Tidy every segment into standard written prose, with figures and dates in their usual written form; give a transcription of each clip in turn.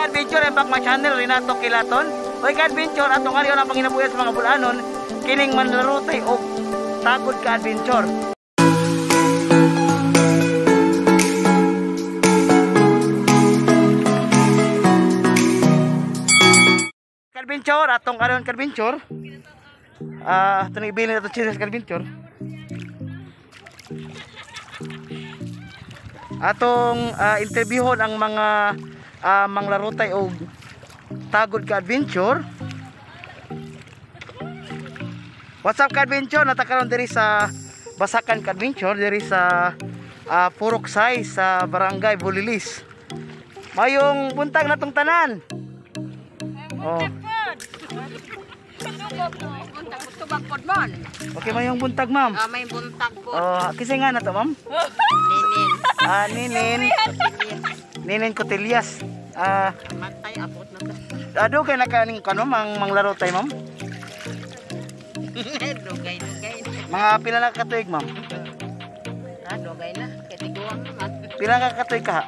ka-adventure ang back my channel Renato Kilaton. Okay ka-adventure atong ariyo ang panginabuhi sa mga bulanon kining manlarutay og tagod ka-adventure. Ka-adventure atong karon ka-adventure. Atong ibilin ato channel ka-adventure. Atong interviewon ang mga manglarutay og tagod ka-adventure. What's up ka-adventure? Natakaroon diri sa Basakan ka-adventure diri sa Puruksay sa Barangay Bulilis. Mayong buntag natong tanan. Oh. Okay, mayong buntag ma'am. May buntag po. Kisay nga na to ma'am? Ninin. Ninin Cotillas. Matay abot na to. Ado kay nakaning kano manglaro tay ma'am? Dugay. Mga pila na katuig ma'am? Dugay na. Katiguang naman. Pila ka katuig ka?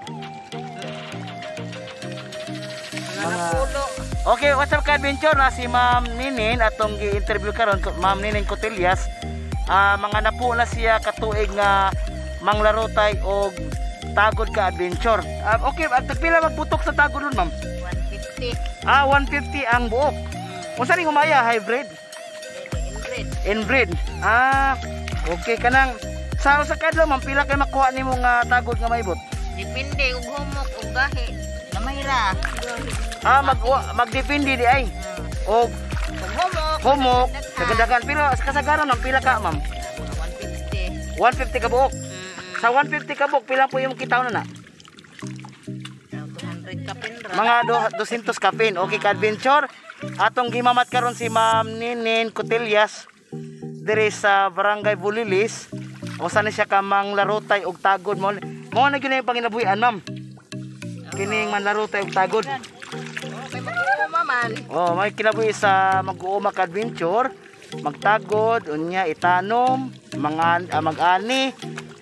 Mga pulo. Okay, what's up ka-adventure na si Ma'am Ninin atong gi-interview karon Ma'am Ninin Cotillas. Mga napo na siya katuig nga manglarutay og tagod ka-adventure. Okay, at pila magputok sa tagod nun ma'am? 150. 150 ang buok. Unsa ning humaya hybrid? Inbreed. Okay kanang sa kadlaw ma'am pila kay makuha nimo nga tagod nga maibot? Depende ug humok ug gahi. Namayra. Magdepende di ay. Og humok kagadagan pero sa kasagaran ma'am pila ka ma'am? 150. 150 ka buok. Sa 150 ka buok pila po yung kitaw na na? 200 kapin ra. Mga 200 kapin. Okay ka-adventure. Atong gimamat karon si Ma'am Ninin Cotillas diri sa Barangay Bulilis. O sana siya ka manglarutay og tagod mo. Mo na gyud yung panginabuhian ma'am. Kining manlarutay og tagod. May mag-uuma man. May kinabuhi sa mag-uuma ka-adventure, magtagod, unya itanom, mag-ani,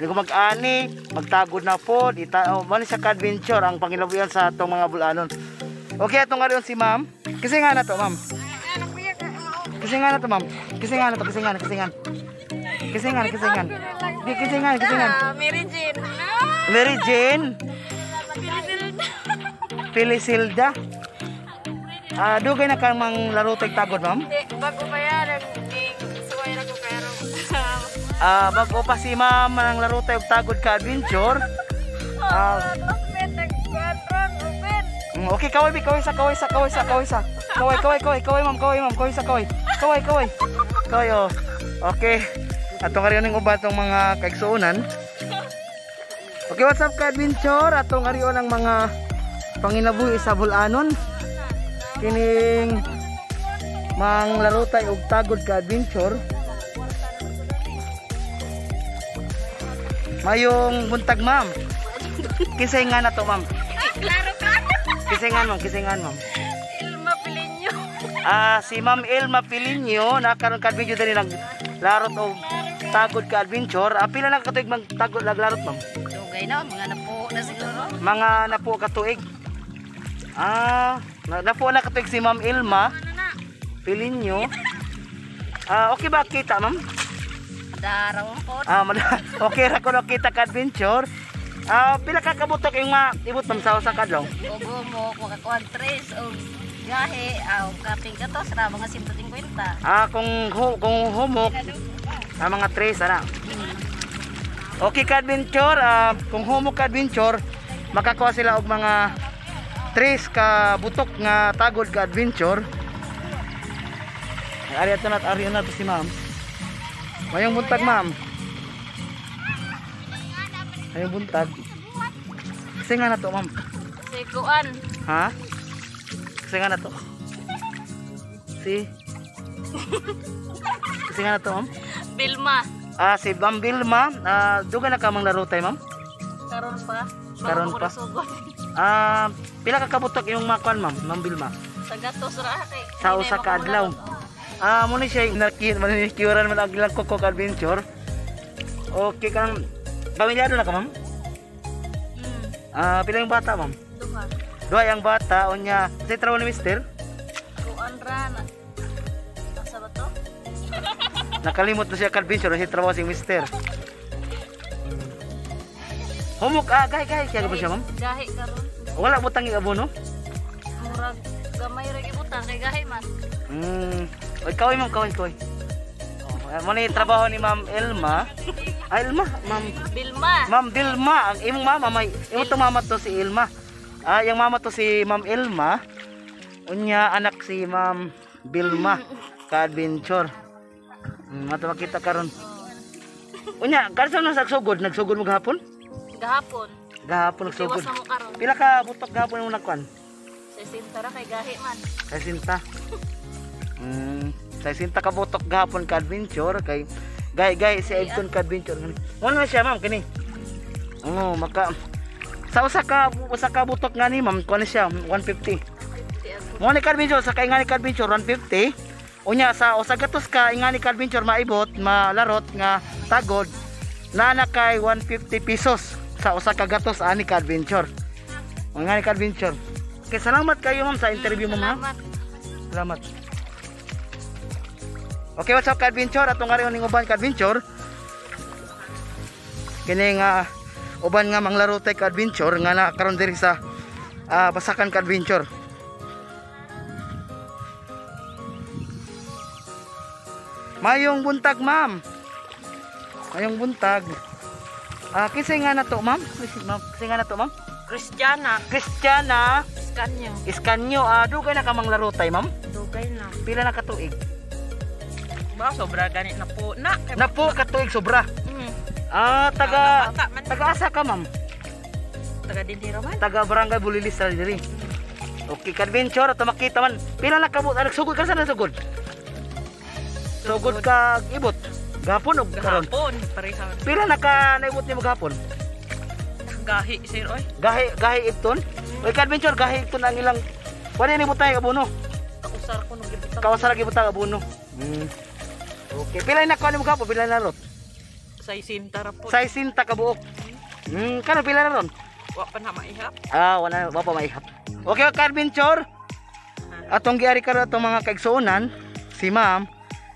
kung mag-ani, magtagod na pod, mali sa ka-adventure ang panginabuhian sa atong mga bulanon. Okay, atong ngayon si ma'am. Kasi nga na to, ma'am. Kasi nga na to, ma'am. Kasi nga na to, kasi nga. Mary Jane. Pilisilda. Dugay na kang manglarutay tagod, ma'am? Bago pa yan, suway na ko pero. Bago pa si ma'am manglarutay og tagod ka-adventure. Okay, kaway sa. Kaway ma'am, kaway. Oh. Okay. Atong ariyo ning uban tong mga kaigsuonan. Okay, what's up ka-adventure? Atong ariyo ng mga panginabuhi sa bulanon. Kining manglarutay og tagod ka-adventure. Mayong buntag ma'am. Kisay nga na to ma'am. Klaro ka. Kisingan ma'am. Ilma Pilinyo. Si Ma'am Ilma Pilinyo nakaroon ka-adventure dali naglarot og tagod ka-adventure. Pila na katuig magtagod naglarot ma'am? Dugay na, mga napo na siguro. Mga napo katuig. Napo na katuig si Ma'am Ilma Pilinyo. Okay ba kita ma'am? Daraw po. Okay ra ko nakita ka-adventure. Pila ka kabutok yung maibot ma'am sa kadlaw? Ogo mo, makakuan tres o gahe, kaping ka to, sa mga 150. Kung humok, mga tres, ana. Okay ka-adventure, kung humok ka-adventure, makakuha sila og mga tres ka butok nga tagod ka-adventure. Ari na to si ma'am. Mayong buntag ma'am. Mayong buntag. Kasi nga na to ma'am. Sikuan. Ha? Kasi nga na to. Kasi nga na to ma'am. Bilma. Si Ma'am Bilma. Duga na ka manglarutay ma'am? Karon pa. Pila ka kabutok yung makuan ma'am Bilma? Sa gatos ra. Sa usa ka adlaw. Muna siya manikiuran man ang ilang koko ka-adventure. Okay kang pamilyado na ka ma'am? Pila yung bata ma'am? Duha ang bata unya. Sa trabaho ni Mister? Kuan ra na. Asa ba to? Nakalimot na siya adventure sa trabaho si Mister. Humok gahi kaya ba siya ma'am? Gahi karon. Wala mo tangi abono? Murag gamay ra gibutan kay gahi man. Oy kaway ma'am, kaway. Mo ni trabaho ni Ma'am Elma. Ay Elma, Ma'am Bilma. Ma'am Dilma, ang imong mama may imong to mama to si Elma. Yung mama to si Ma'am Elma. Unya anak si Ma'am Bilma ka adventure. Mato makita karon. Unya, kansa na nagsugod mo gahapon? Gahapon. Gahapon nagsugod. Iwas na mo karon. Pila ka butok gahapon mo nagkuan? Sa sintara kay gahi man. Sa sinta. Sa sinta ka butok gahapon ka adventure kay gay si Edson ka adventure ngani. Mo na siya ma'am kini. Maka sa usa ka butok ngani ma'am kuan siya 150. Mo ni ka adventure sa kay ngani ka adventure 150. Unya sa usa gatos ka ingani ka adventure maibot, malarot nga tagod na kay 150 pesos sa usa ka gatos ani ka adventure. Ngani ka adventure. Okay, salamat kayo ma'am sa interview mo ma'am. Salamat. Okay, what's up ka adventure? Atong nga rin uban ka adventure. Kini nga uban nga manglaro tay ka adventure nga nakaroon diri sa Basakan ka adventure. Mayong buntag ma'am. Mayong buntag. Kisay nga na to ma'am? Kisay nga na to ma'am? Kristiyana. Iskanyo. Dugay na ka manglaro tay ma'am? Dugay na. Pila na katuig? Ba sobra gani na po na. Napo katuig sobra. Taga asa ka ma'am? Taga Dindira man. Taga Barangay Bulilis sa diri. Okay, ka-adventure ato makita man. Pila na kabut nagsugod ka sa nasugod? Sugod ka ibot. Gapon og karon. Gahapon pareha. Pila na ka naibot nimo gapon? Gahi sir oy. Gahi ibton. Oy ka-adventure gahi ibton ang ilang wala ni butay abono. Kausar ko nung gibutan. Kausar gibutang abono. Okay, pila na ka nimo gapon? Pila na lot? Sa isinta po. Sa isinta ka buok. Kano pila na ron? Wa pa na maihap. Wala pa maihap. Okay, ka-adventure. Atong giari karon atong mga kaigsuonan, si ma'am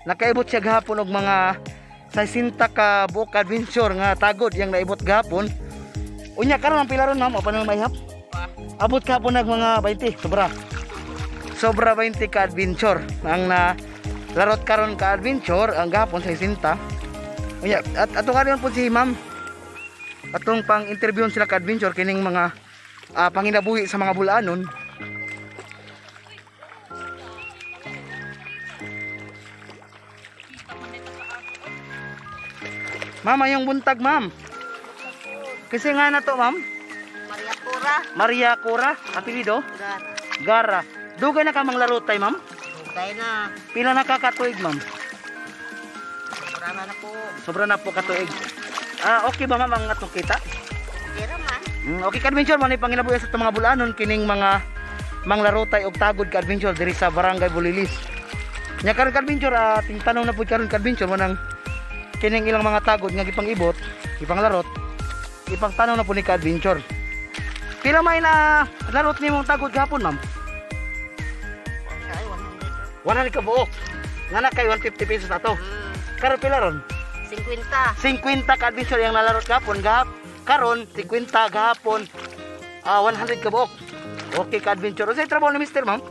nakaibot siya gahapon og mga sa isinta ka buok adventure nga tagod yang naibot gahapon. Unya karon ang pila ron ma'am, pa na maihap? Abot gahapon nag mga 20, sobra. Sobra 20 ka adventure ang na larot karon ka adventure ang gahapon sa isinta. Unya at atong karon po si ma'am. Atong pang interview sila ka adventure kining mga panginabuhi sa mga bulanon. Mama yung buntag ma'am. Kasi nga na to ma'am. Maria Cora. Apelido? Gara. Dugay na ka manglaro tay ma'am? Dugay na. Pila na ka katuig ma'am? Sobra na po. Sobra na po katuig. Okay ba ma'am ang atong kita? Okay raman. Okay ka adventure man panginabuhi sa mga bulanon kining mga manglaro tay og tagod ka adventure diri sa Barangay Bulilis. Nya karon ka adventure tingtanaw na pud karon ka adventure manang kining ilang mga tagod nga gipang-ibot, gipanglarot, ipangtanaw na po ni ka adventure. Pila may na larot nimo tagod gahapon ma'am? 100 ka buok. Nga na kay 150 pesos ato. Karon pila ron? 50 ka adventure yang nalarot gahapon. Karon 50 gahapon. 100 ka buok. Okay ka adventure. Unsay trabaho ni Mister ma'am?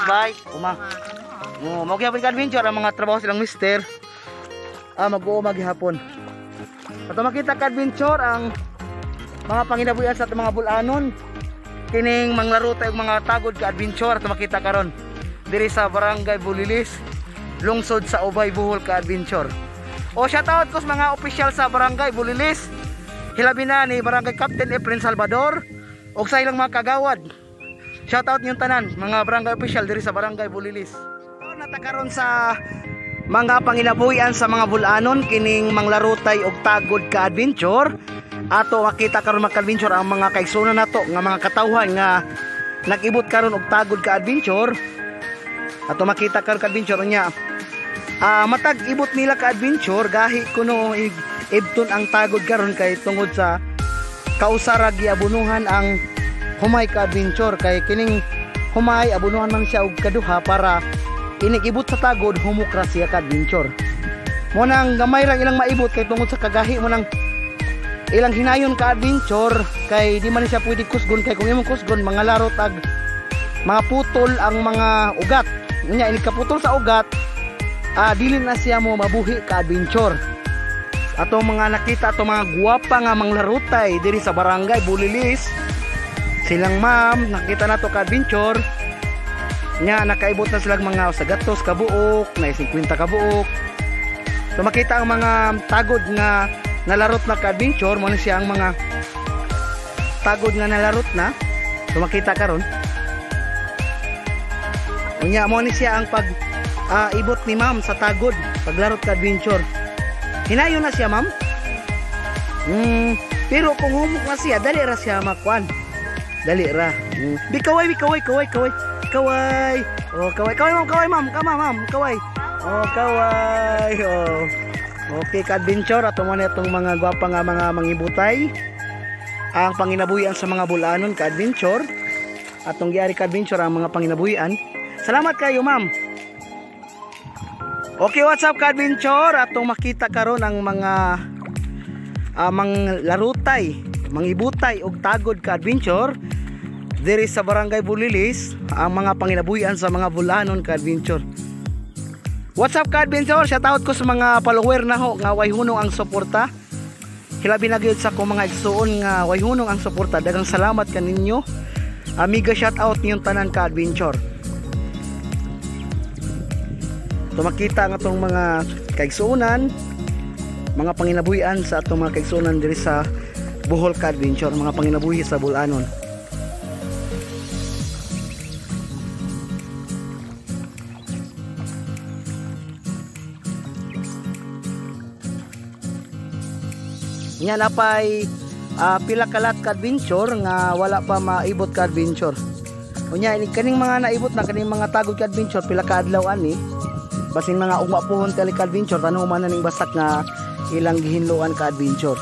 Bye. Uma. Magyapon ka adventure ang mga trabaho silang Mister. Mag-uumag hapon. Ato makita ka adventure ang mga panginabuhian sa mga bulanon. Kining manglaro tay og mga tagod ka adventure ato makita karon diri sa Barangay Bulilis, lungsod sa Ubay, Bohol ka adventure. Shout out ko sa mga opisyal sa Barangay Bulilis. Hilabi na ni Barangay Captain Efren Salvador og sa ilang mga kagawad. Shout out niyong tanan mga barangay opisyal diri sa Barangay Bulilis. Natakaron sa mga panginabuhian sa mga bulanon kining manglaro tay og tagod ka adventure. Ato makita karon mga adventure ang mga kaigsunan nato nga mga katawhan nga nag-ibot karon og tagod ka adventure. Ato makita karon ka adventure nya. Matag ibot nila ka adventure gahi kuno ibton ang tagod karon kay tungod sa kausara giabunuhan ang humay ka adventure kay kining humay abunuhan man siya og kaduha para inigibot sa tagod humukra siya ka adventure. Mo nang gamay lang ilang maibot kay tungod sa kagahi mo nang ilang hinayon ka adventure kay di man siya pwede kusgon kay kung imong kusgon mga larot ag mga putol ang mga ugat. Unya ini kaputol sa ugat, dili na siya mo mabuhi ka adventure. Atong mga nakita atong mga guwapa nga manglarutay diri sa barangay Bulilis. Silang ma'am, nakita na to ka adventure. Nya nakaibot na silang mga sagatos ka buok, na 50 ka buok. So makita ang mga tagod nga nalarot na ka adventure, mo na siya ang mga tagod nga nalarot na. So makita karon. Unya mo ni siya ang pag ibot ni ma'am sa tagod paglarot ka adventure. Hinayon na siya ma'am. Pero kung humok na siya, dali ra siya makwan. Dali ra. Kaway. Oh, kaway ma'am, kaway. Oh, kaway. Oh. Okay, ka adventure ato mo na itong mga gwapa nga mga mangibutay. Ang panginabuhian sa mga bulanon ka adventure. Atong giari ka adventure ang mga panginabuhian. Salamat kayo ma'am. Okay, what's up ka adventure? Atong makita karon ang mga manglarutay, mangibutay og tagod ka adventure diri sa barangay Bulilis, ang mga panginabuhian sa mga bulanon ka adventure. What's up ka adventure? Shout out ko sa mga follower na ho nga way hunong ang suporta. Hilabi na gyud sa ko mga igsuon nga way hunong ang suporta. Daghang salamat kaninyo. Amiga shout out niyong tanan ka adventure. So makita ang atong mga kaigsuonan, mga panginabuhian sa atong mga kaigsuonan diri sa Bohol ka adventure, mga panginabuhi sa bulanon. Yan apay pila kalat ka adventure nga wala pa maibot ka adventure. Unya ini kaning mga naibot na kaning mga tagod ka adventure pila ka adlaw ani. Basing mga ugma pohon tali ka adventure tanong man ning basak nga ilang gihinluan ka adventure.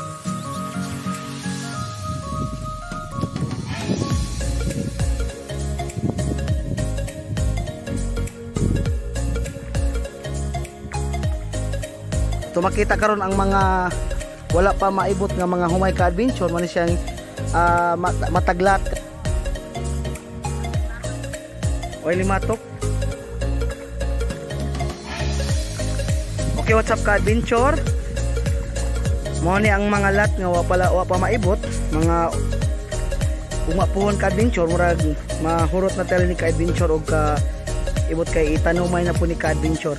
So makita karon ang mga wala pa maibot nga mga humay ka adventure man siyang mataglat. Oy limatok. Okay, what's up ka adventure? Mo ni ang mga lat nga wa pa maibot, mga umapuhon ka adventure murag mahurot na tali ni ka adventure og ka ibot kay itanumay na po ni ka adventure.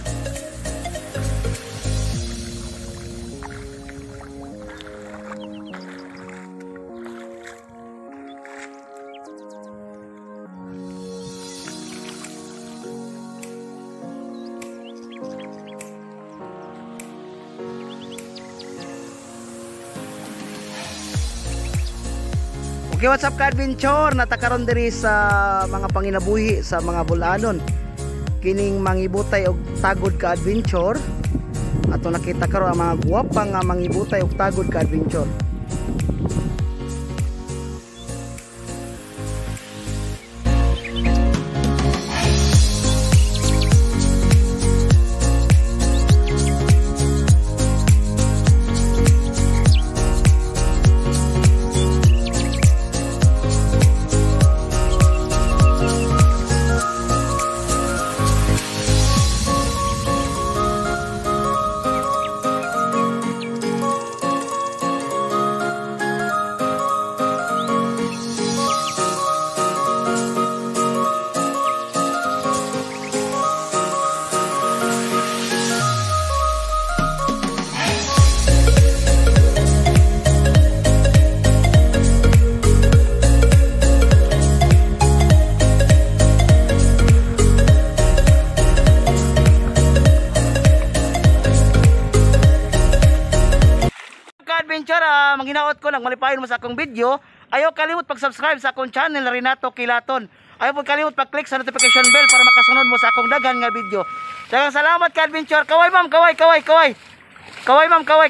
Okay, what's up ka adventure? Natakaron diri sa mga panginabuhi sa mga bulanon. Kining mangibutay og tagod ka adventure. Ato nakita karon ang mga guwapa nga mangibutay og tagod ka adventure. Adventure, manghinaot ko nagmalipayon mo sa akong video. Ayaw kalimot pag-subscribe sa akong channel Renato Kilaton. Ayaw po kalimot pag-click sa notification bell para makasunod mo sa akong daghan nga video. Daghang salamat ka adventure. Kaway ma'am, kaway. Kaway ma'am, kaway.